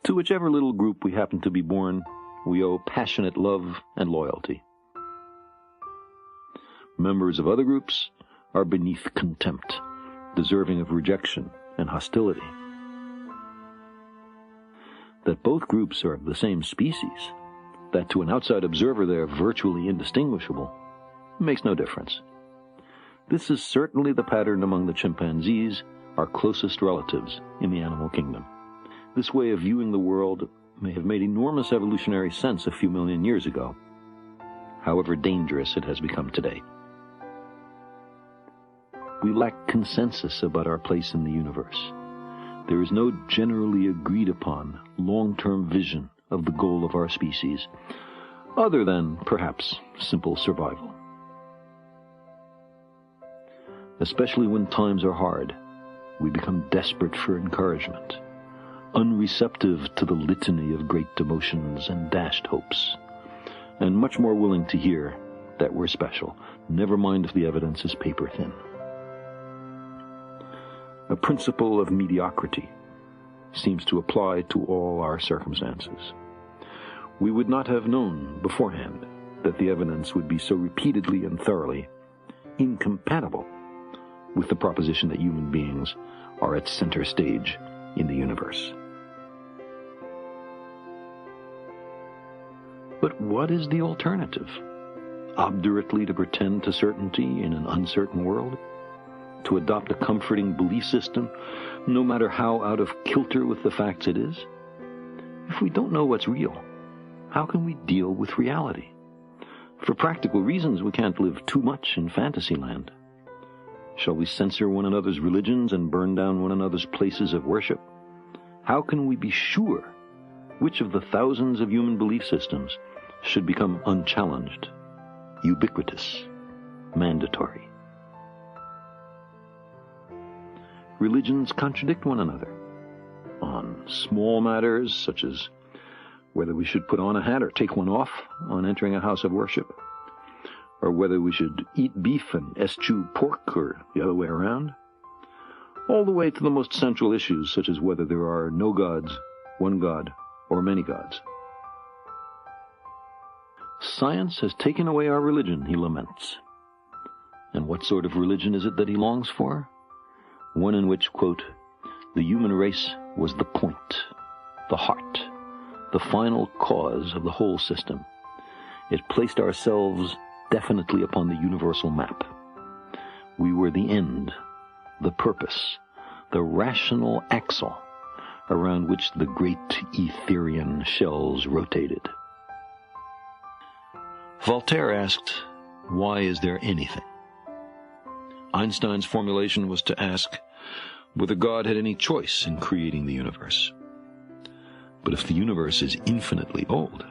To whichever little group we happen to be born, we owe passionate love and loyalty. Members of other groups are beneath contempt, deserving of rejection and hostility. That both groups are of the same species, that to an outside observer they are virtually indistinguishable, makes no difference. This is certainly the pattern among the chimpanzees, our closest relatives in the animal kingdom. This way of viewing the world may have made enormous evolutionary sense a few million years ago, however dangerous it has become today. We lack consensus about our place in the universe. There is no generally agreed upon long-term vision of the goal of our species, other than, perhaps, simple survival. Especially when times are hard, we become desperate for encouragement, unreceptive to the litany of great emotions and dashed hopes, and much more willing to hear that we're special, never mind if the evidence is paper-thin. A principle of mediocrity seems to apply to all our circumstances. We would not have known beforehand that the evidence would be so repeatedly and thoroughly incompatible with the proposition that human beings are at center stage in the universe. But what is the alternative? Obdurately to pretend to certainty in an uncertain world? To adopt a comforting belief system, no matter how out of kilter with the facts it is? If we don't know what's real, how can we deal with reality? For practical reasons, we can't live too much in fantasy land. Shall we censor one another's religions and burn down one another's places of worship? How can we be sure which of the thousands of human belief systems should become unchallenged, ubiquitous, mandatory? Religions contradict one another on small matters such as whether we should put on a hat or take one off on entering a house of worship, or whether we should eat beef and eschew pork or the other way around, all the way to the most central issues such as whether there are no gods, one God, or many gods. Science has taken away our religion, he laments. And what sort of religion is it that he longs for? One in which, quote, the human race was the point, the heart, the final cause of the whole system. It placed ourselves definitely upon the universal map. We were the end, the purpose, the rational axle around which the great Etherian shells rotated. Voltaire asked, why is there anything? Einstein's formulation was to ask whether God had any choice in creating the universe. But if the universe is infinitely old,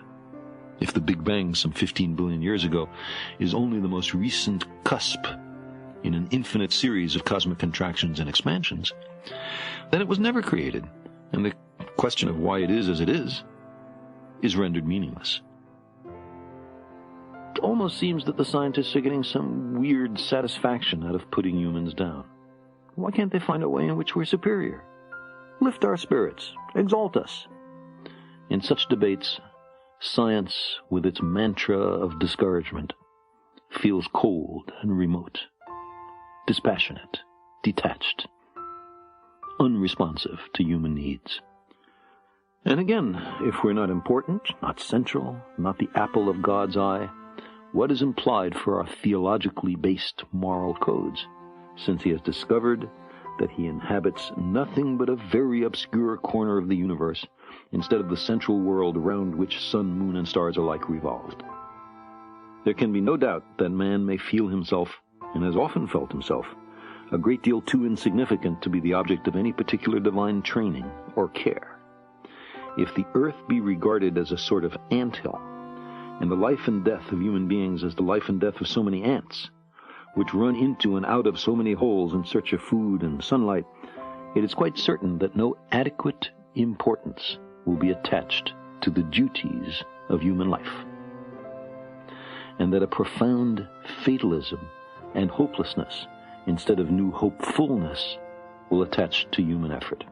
if the Big Bang some 15 billion years ago is only the most recent cusp in an infinite series of cosmic contractions and expansions, then it was never created, and the question of why it is as it is rendered meaningless. It almost seems that the scientists are getting some weird satisfaction out of putting humans down. Why can't they find a way in which we're superior? Lift our spirits, exalt us. In such debates, science, with its mantra of discouragement, feels cold and remote, dispassionate, detached, unresponsive to human needs. And again, if we're not important, not central, not the apple of God's eye, what is implied for our theologically based moral codes, since he has discovered that he inhabits nothing but a very obscure corner of the universe, instead of the central world around which sun, moon, and stars alike revolved? There can be no doubt that man may feel himself, and has often felt himself, a great deal too insignificant to be the object of any particular divine training or care. If the earth be regarded as a sort of anthill, and the life and death of human beings as the life and death of so many ants, which run into and out of so many holes in search of food and sunlight, it is quite certain that no adequate importance will be attached to the duties of human life, and that a profound fatalism and hopelessness, instead of new hopefulness, will attach to human effort.